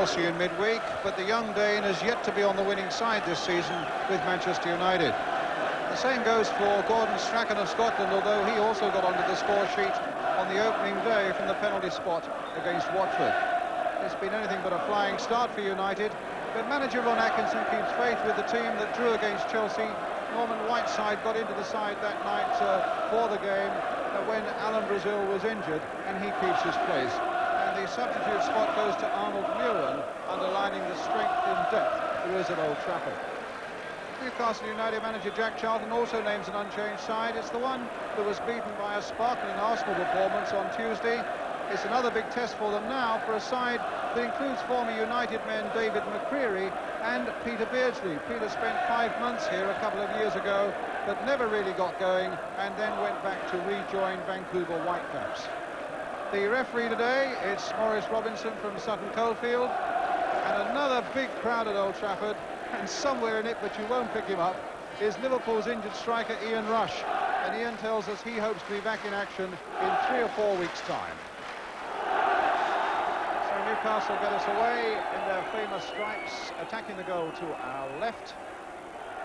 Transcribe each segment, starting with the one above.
Chelsea in midweek, but the young Dane has yet to be on the winning side this season with Manchester United. The same goes for Gordon Strachan of Scotland, although he also got onto the score sheet on the opening day from the penalty spot against Watford. It's been anything but a flying start for United, but manager Ron Atkinson keeps faith with the team that drew against Chelsea. Norman Whiteside got into the side that night for the game when Alan Brazil was injured, and he keeps his place. And the substitute spot goes to Arnold Muren, underlining the strength in depth there is at Old Trafford. Newcastle United manager Jack Charlton also names an unchanged side. It's the one that was beaten by a sparkling Arsenal performance on Tuesday. It's another big test for them now, for a side that includes former United men David McCreary and Peter Beardsley. Peter spent 5 months here a couple of years ago, but never really got going, and then went back to rejoin Vancouver Whitecaps. The referee today, it's Maurice Robinson from Sutton Coldfield, and another big crowd at Old Trafford, and somewhere in it, but you won't pick him up, is Liverpool's injured striker Ian Rush, and Ian tells us he hopes to be back in action in 3 or 4 weeks' time. So Newcastle get us away in their famous stripes, attacking the goal to our left.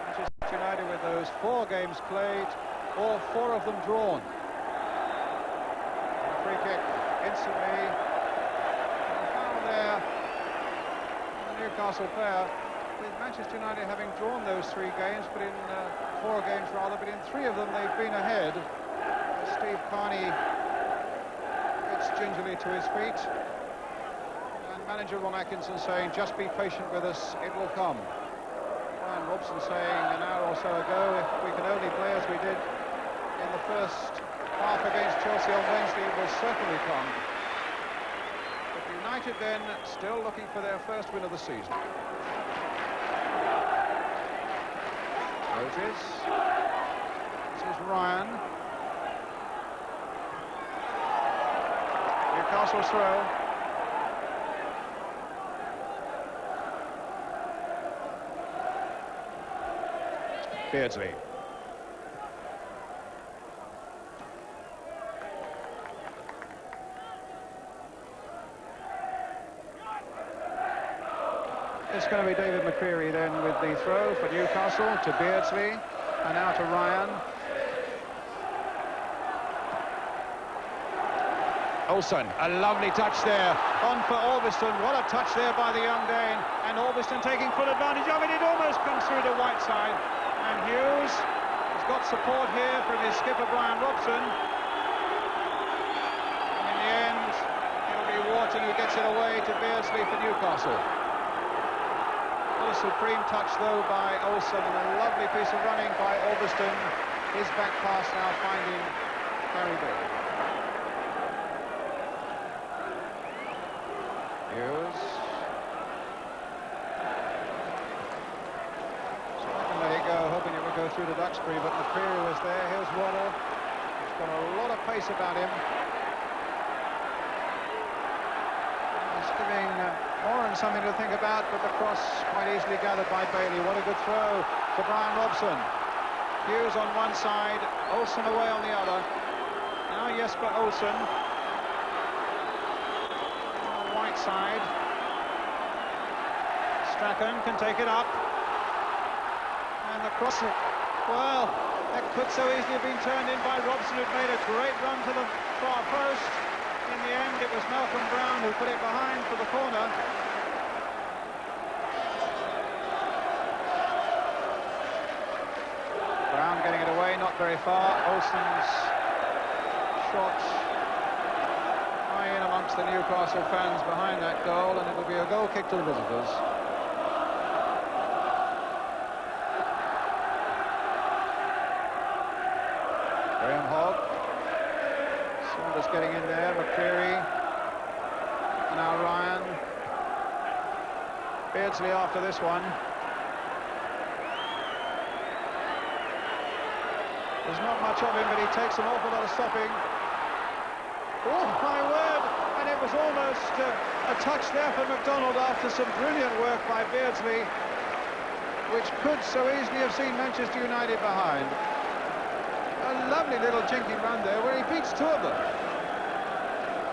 Manchester United with those 4 games played, all 4 of them drawn. And a free kick instantly. And a foul there on the Newcastle player, with Manchester United having drawn those 3 games, but in 4 games rather, but in 3 of them they've been ahead. Steve Carney gets gingerly to his feet, and manager Ron Atkinson saying, just be patient with us, it will come. Brian Robson saying an hour or so ago, if we can only play as we did in the first half against Chelsea on Wednesday, it will certainly come. But United then still looking for their first win of the season. Moses. This is Ryan. Newcastle's throw. Beardsley. It's going to be David McCreary then with the throw for Newcastle to Beardsley, and now to Ryan. Olsen, a lovely touch there, on for Orbiston. What a touch there by the young Dane, and Orbiston taking full advantage of it. It almost comes through to Whiteside, and Hughes has got support here from his skipper Brian Robson. And in the end, it'll be Wharton who gets it away to Beardsley for Newcastle. A supreme touch though by Olsen, and a lovely piece of running by Orbiston. His back pass now finding Harry Bill. Hughes. So I can let it go, hoping it would go through to Duxbury, but McCreary was there. Here's Waddle. He's got a lot of pace about him. He's giving Warren something to think about, but the cross quite easily gathered by Bailey. What a good throw to Brian Robson. Hughes on one side, Olsen away on the other. Now Jesper Olsen. On the right side. Strachan can take it up. And the cross, well, that could so easily have been turned in by Robson, who'd made a great run to the far post. In the end, it was Malcolm Brown who put it behind for the corner. Brown getting it away, not very far. Olsen's shot high in amongst the Newcastle fans behind that goal, and it will be a goal kick to the visitors. Graham Hogg. Saunders getting in there, McCreary, and now Ryan. Beardsley after this one. There's not much of him, but he takes an awful lot of stopping. Oh, my word! And it was almost a touch there for McDonald after some brilliant work by Beardsley, which could so easily have seen Manchester United behind. A lovely little jinking run there where he beats 2 of them.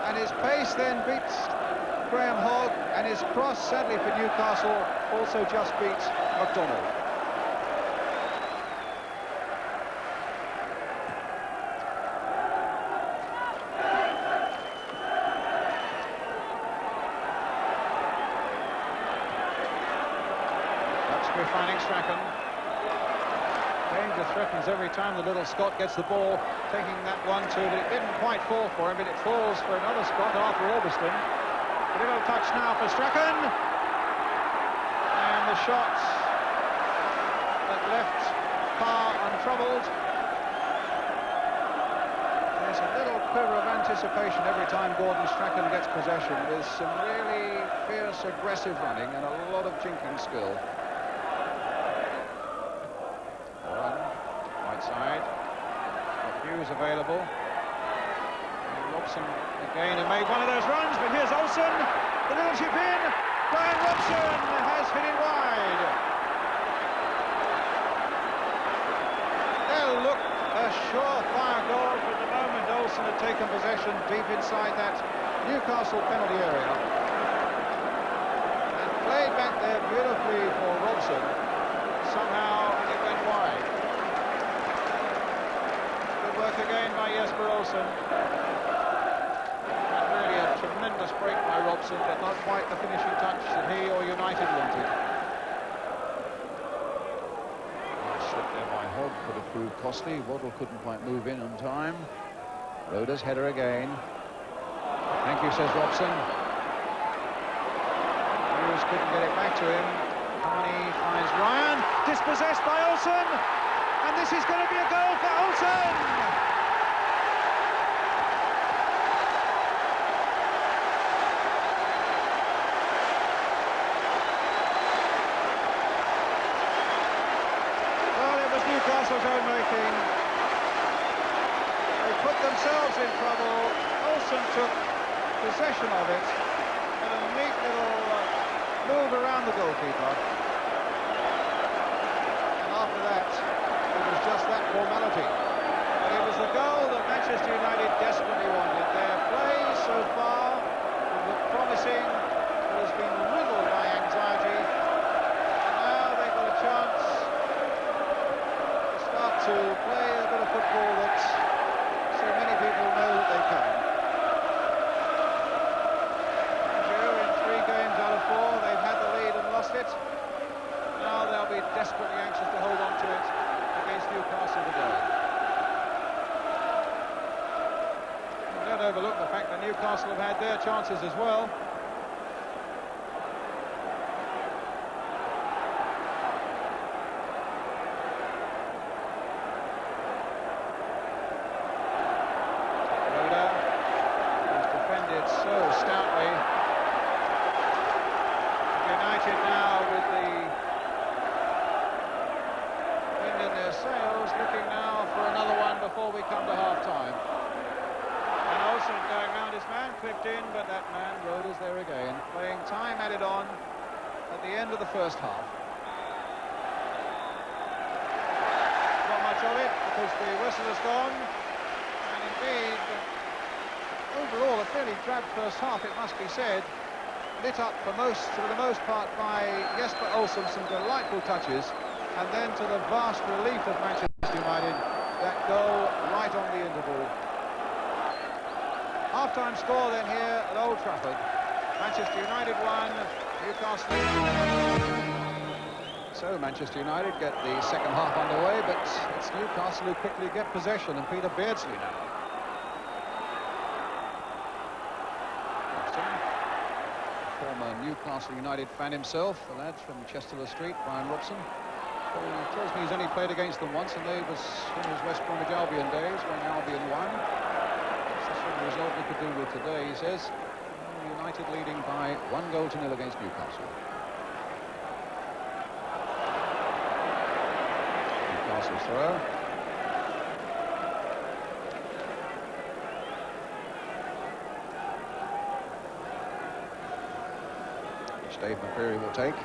And his pace then beats Graham Hogg, and his cross, sadly for Newcastle, also just beats McDonald. Finding Strachan. Danger threatens every time the little Scot gets the ball, taking that one to, but it didn't quite fall for him, but it falls for another Scot, Arthur Orbiston. A little touch now for Strachan. And the shot that left Parr untroubled. There's a little quiver of anticipation every time Gordon Strachan gets possession, with some really fierce, aggressive running and a lot of jinking skill. Side. Hughes available. And Robson again, and made one of those runs, but here's Olsen. The little chip in. Brian Robson has hit it wide. They'll look a surefire goal from the moment Olsen had taken possession deep inside that Newcastle penalty area. And played back there beautifully for Robson. Somehow it went wide. Work again by Jesper Olsen. And really a tremendous break by Robson, but not quite the finishing touch that he or United wanted. Slip there by Hogg could have proved costly. Waddle couldn't quite move in on time. Roda's header again. Thank you, says Robson. Hughes couldn't get it back to him. Carney finds Ryan. Dispossessed by Olsen. And this is going to be a goal for Olsen! Well, it was Newcastle's own making. They put themselves in trouble. Olsen took possession of it. And a neat little move around the goalkeeper. And after that, it was just that formality. But it was the goal that Manchester United desperately wanted. Their play so far looked promising, but has been riddled by anxiety. And now they've got a chance to start to play a bit of football that so many people know that they can. In 3 games out of 4, they've had the lead and lost it. Now they'll be desperately anxious to hold on to it against Newcastle today. And don't overlook the fact that Newcastle have had their chances as well. Roda has defended so stoutly. United now with the wind in their sails, looking now for another one before we come to half-time. And Olsen going round his man, clipped in, but that man, Roda's there again, playing time added on at the end of the first half. Not much of it, because the whistle has gone, and indeed, overall, a fairly drab first half, it must be said, lit up for the most part by Jesper Olsen, some delightful touches, and then to the vast relief of Manchester United, that goal right on the interval. Half-time score then here at Old Trafford. Manchester United 1, Newcastle. So Manchester United get the second half underway, but it's Newcastle who quickly get possession, and Peter Beardsley now. Former Newcastle United fan himself, the lad from Chester Street, Brian Robson. He tells me he's only played against them once, and they was in his West Bromwich Albion days when Albion won. That's the sort of result we could do with today, he says. United leading by 1-0 against Newcastle. Newcastle's throw. Which Dave McCreary will take.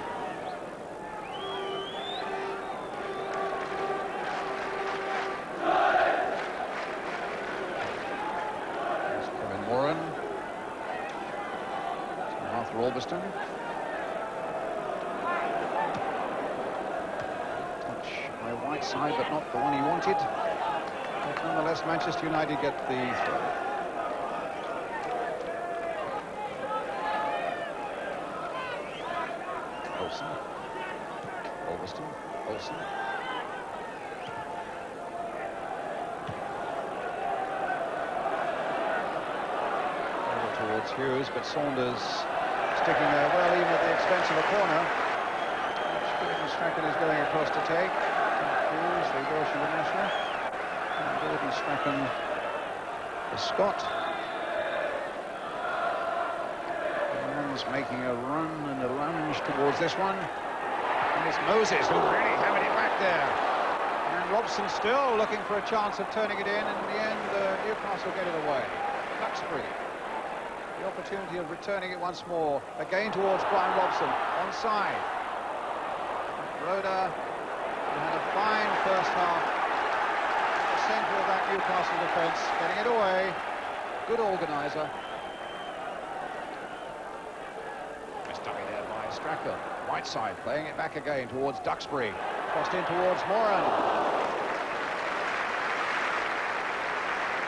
No white side, but not the one he wanted. But nonetheless, Manchester United get the throw. Olsen. Towards Hughes, but Saunders sticking there well, even at the expense of a corner. Gordon Strachan is going across to take. Hughes, the Welsh international. And Gordon Strachan, the Scot. One's making a run and a lunge towards this one. And it's Moses who really hammered it back there. And Robson still looking for a chance of turning it in. And in the end, Newcastle get it away. Duxbury. The opportunity of returning it once more. Again towards Brian Robson. Onside. Roda had a fine first half. The centre of that Newcastle defence. Getting it away. Good organiser. Dummy there by Strachan. Whiteside playing it back again towards Duxbury. Crossed in towards Moran.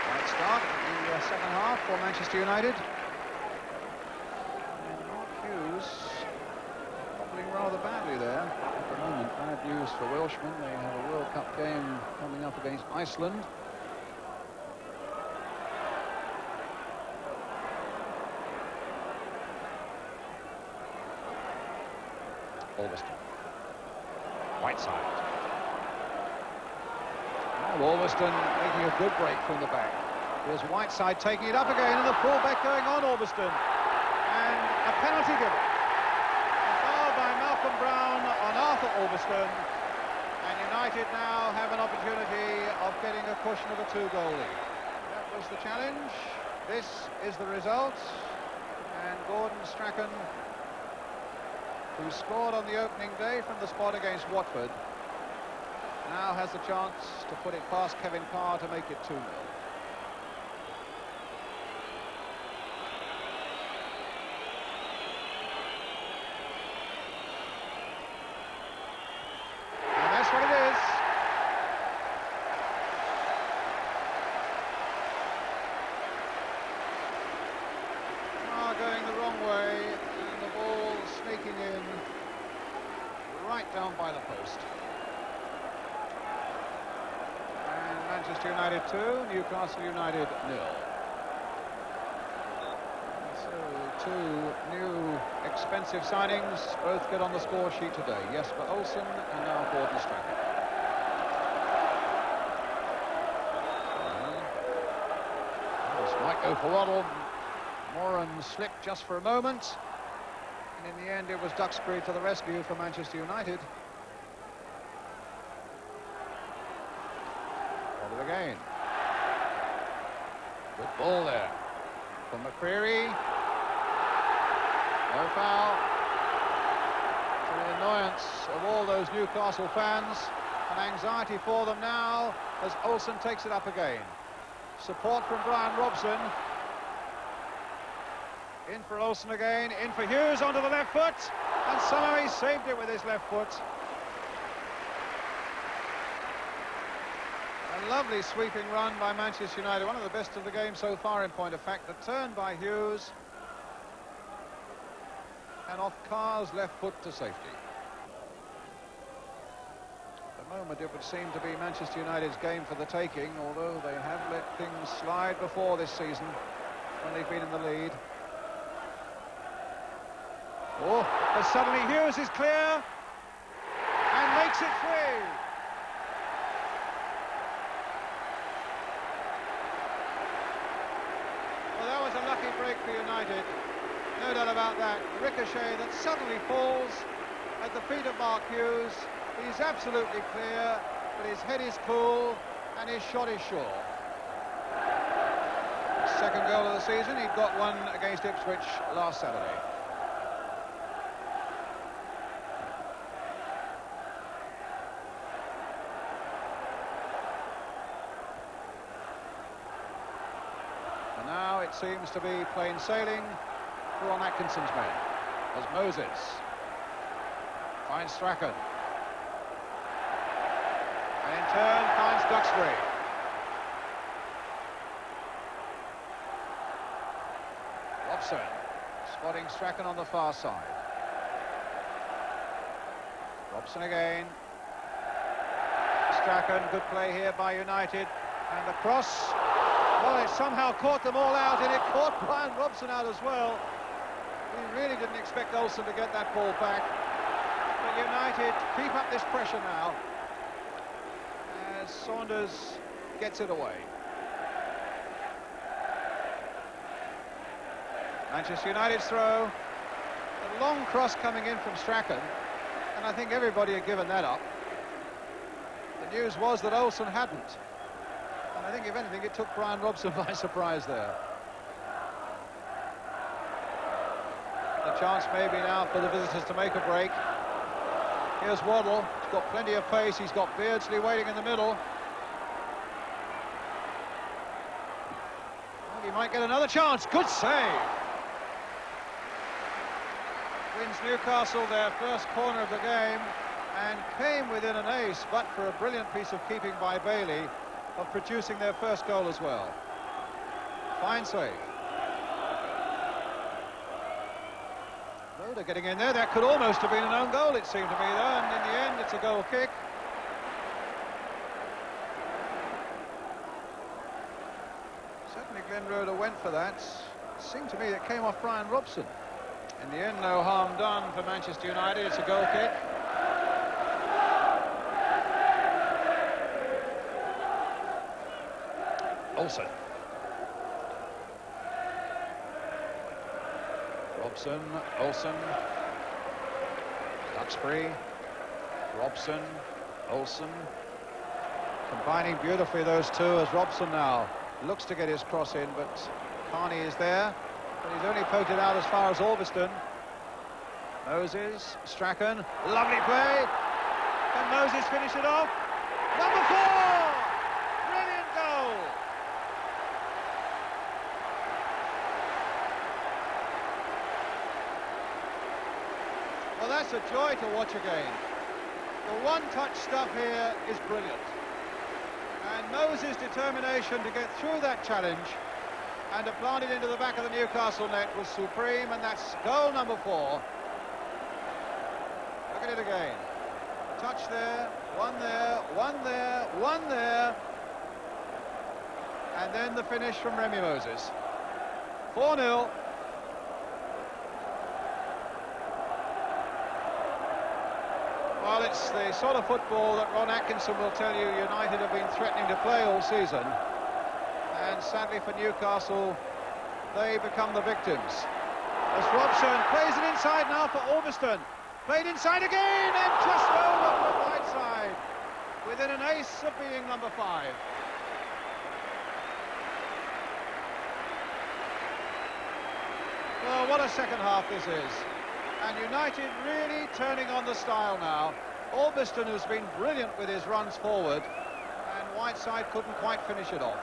Right start in the second half for Manchester United. And Mark Hughes wobbling rather badly there at the moment. Bad news for Welshmen. They have a World Cup game coming up against Iceland. Alveston. Whiteside. Now Alveston making a good break from the back. Here's Whiteside taking it up again, and the fullback going on Alveston. And a penalty given. A foul by Malcolm Brown on Arthur Alveston. And United now have an opportunity of getting a cushion of a 2-goal lead. That was the challenge. This is the result. And Gordon Strachan, who scored on the opening day from the spot against Watford, now has the chance to put it past Kevin Carr to make it 2-0. And that's what it is. Going the wrong way, and the ball sneaking in right down by the post. And Manchester United 2, Newcastle United 0. So 2 new expensive signings both get on the score sheet today. Jesper Olsen and now Gordon Strachan. This might go for Ronald. Moran slipped just for a moment, and in the end it was Duxbury to the rescue for Manchester United. Hold it again. Good ball there from McCreary. No foul. To the annoyance of all those Newcastle fans, and anxiety for them now as Olsen takes it up again. Support from Brian Robson. In for Olsen again, in for Hughes onto the left foot, and somehow he saved it with his left foot. A lovely sweeping run by Manchester United, one of the best of the game so far in point of fact. The turn by Hughes, and off Carr's left foot to safety. At the moment it would seem to be Manchester United's game for the taking, although they have let things slide before this season when they've been in the lead. Oh, but suddenly Hughes is clear and makes it free. Well, that was a lucky break for United, no doubt about that. Ricochet that suddenly falls at the feet of Mark Hughes. He's absolutely clear, but his head is cool and his shot is sure. Second goal of the season. He'd got one against Ipswich last Saturday. And now it seems to be plain sailing for Ron Atkinson's men, as Moses finds Strachan. And in turn finds Duxbury. Robson spotting Strachan on the far side. Robson again. Strachan, good play here by United. And the cross, well, it somehow caught them all out, and it caught Brian Robson out as well. We really didn't expect Olsen to get that ball back. But United keep up this pressure now as Saunders gets it away. Manchester United's throw. A long cross coming in from Strachan, and I think everybody had given that up. The news was that Olsen hadn't. And I think, if anything, it took Brian Robson by surprise there. The chance maybe now for the visitors to make a break. Here's Waddle. He's got plenty of pace. He's got Beardsley waiting in the middle. Well, he might get another chance. Good save. Wins Newcastle their first corner of the game and came within an ace, but for a brilliant piece of keeping by Bailey, of producing their first goal as well. Fine save. Roda getting in there. That could almost have been an own goal, it seemed to me, though, and in the end it's a goal kick. Certainly Glenn Roda went for that. It seemed to me it came off Brian Robson. In the end, no harm done for Manchester United. It's a goal kick. Olsen. Robson, Olsen, Duxbury, Robson, Olsen. Combining beautifully, those two, as Robson now looks to get his cross in, but Carney is there. But he's only poked it out as far as Ulverston. Moses, Strachan, lovely play. Can Moses finish it off? Number 4! Brilliant goal! Well, that's a joy to watch again. The one-touch stuff here is brilliant. And Moses' determination to get through that challenge and to plant it into the back of the Newcastle net was supreme, and that's goal number 4. Look at it again. A touch there, one there, one there, one there. And then the finish from Remy Moses. 4-0. Well, it's the sort of football that Ron Atkinson will tell you United have been threatening to play all season. And sadly for Newcastle, they become the victims. As Robson plays it inside now for Ulverston. Played inside again and just over to the right side. Within an ace of being number 5. Well, what a second half this is. And United really turning on the style now. Ulverston, who's been brilliant with his runs forward, and Whiteside couldn't quite finish it off.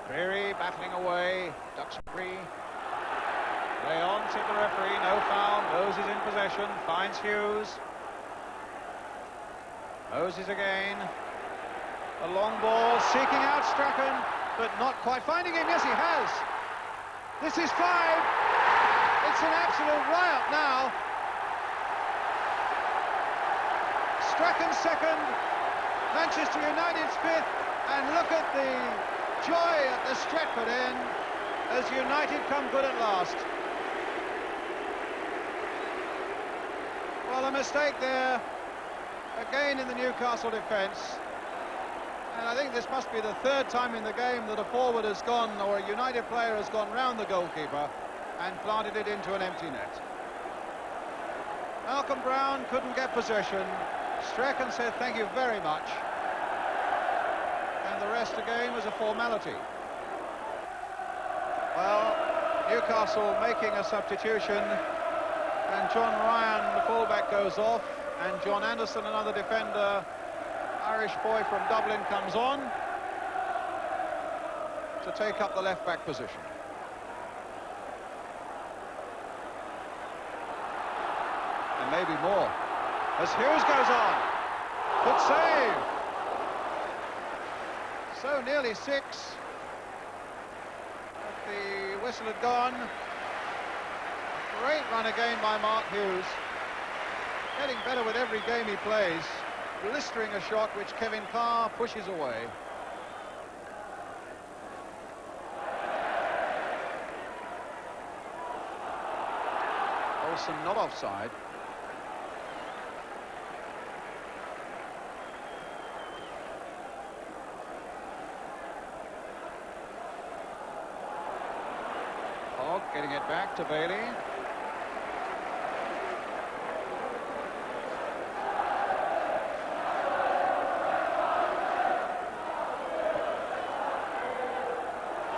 Berry battling away, Duxbury. Play on, said the referee, no foul. Moses in possession, finds Hughes. Moses again. A long ball, seeking out Strachan, but not quite finding him. Yes, he has. This is 5. It's an absolute riot now. Strachan's 2nd, Manchester United's 5th, and look at the joy at the Stretford end as United come good at last. Well, a mistake there again in the Newcastle defence, and I think this must be the 3rd time in the game that a forward has gone, or a United player has gone round the goalkeeper and planted it into an empty net. Malcolm Brown couldn't get possession. Strachan said thank you very much. And the rest again was a formality. Well, Newcastle making a substitution, and John Ryan, the fullback, goes off, and John Anderson, another defender, Irish boy from Dublin, comes on. to take up the left-back position. And maybe more. As Hughes goes on. Good save. So nearly 6. But the whistle had gone. Great run again by Mark Hughes. Getting better with every game he plays. Blistering a shot which Kevin Carr pushes away. Olsen not offside. Hogg getting it back to Bailey.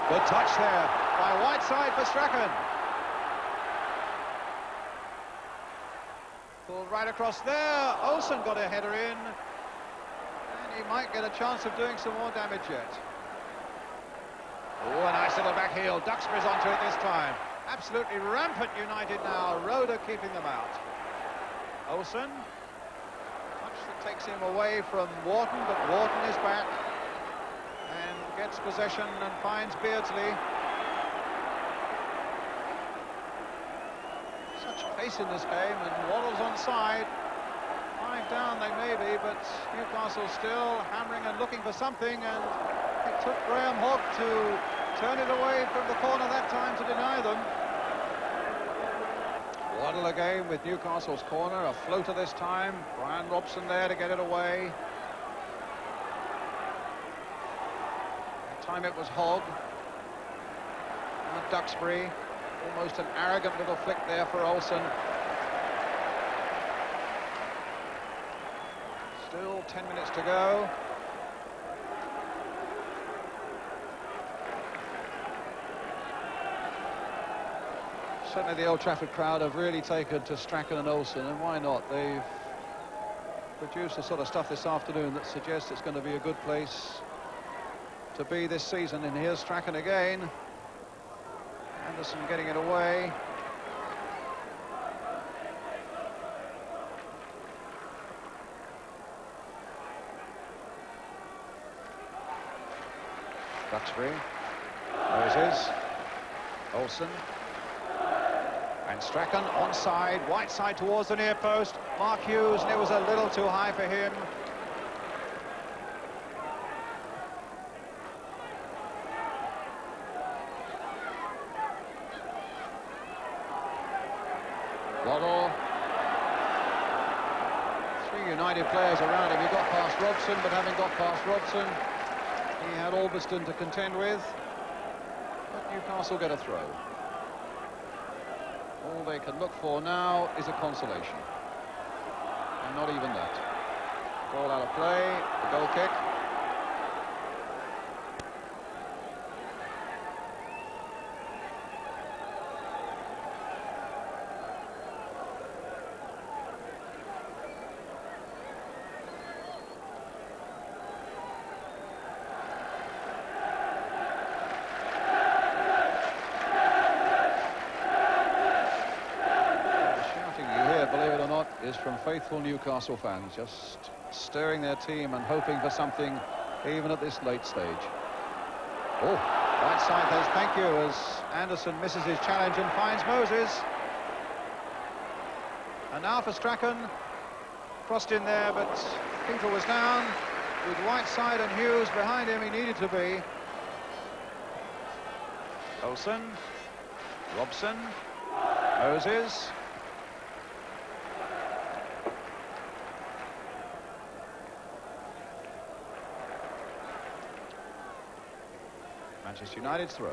Good touch there by Whiteside for Strachan. Pulled right across there. Olsen got a header in. And he might get a chance of doing some more damage yet. Oh, a nice little back heel. Duxbury's onto it this time. Absolutely rampant United now. Roeder keeping them out. Olsen. Touch that takes him away from Wharton, but Wharton is back. And gets possession and finds Beardsley. Such pace in this game, and Waddle's onside. 5 down they may be, but Newcastle still hammering and looking for something, and it took Graham Hogg to turn it away from the corner that time to deny them. Waddle again with Newcastle's corner, a floater this time. Brian Robson there to get it away. Time it was Hogg. And Duxbury. Almost an arrogant little flick there for Olsen. Still 10 minutes to go. Certainly the Old Trafford crowd have really taken to Strachan and Olsen, and why not? They've produced the sort of stuff this afternoon that suggests it's going to be a good place to be this season. And here's Strachan again. Anderson getting it away. Duxbury. Moses. Olsen. And Strachan onside. Whiteside towards the near post. Mark Hughes, and it was a little too high for him. Waddle. 3 United players around him. He got past Robson, but having got past Robson, he had Albiston to contend with. But Newcastle get a throw. All they can look for now is a consolation. And not even that. Ball out of play, the goal kick. Is from faithful Newcastle fans, just stirring their team and hoping for something even at this late stage. Oh, Whiteside says thank you as Anderson misses his challenge and finds Moses. And now for Strachan. Crossed in there, but Peter was down. With Whiteside and Hughes behind him, he needed to be. Olsen. Robson. Moses. Manchester United's throw.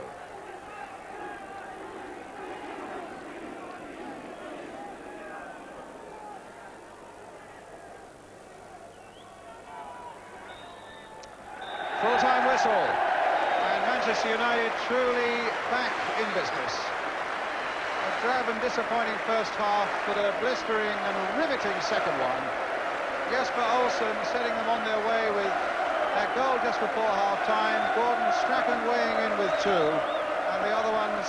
Full-time whistle. And Manchester United truly back in business. A drab and disappointing first half, but a blistering and riveting second one. Jesper Olsen setting them on their way with That goal just before half-time. Gordon Strachan weighing in with 2, and the other ones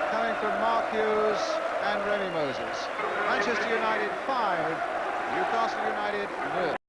coming from Mark Hughes and Remy Moses. Manchester United 5, Newcastle United 0.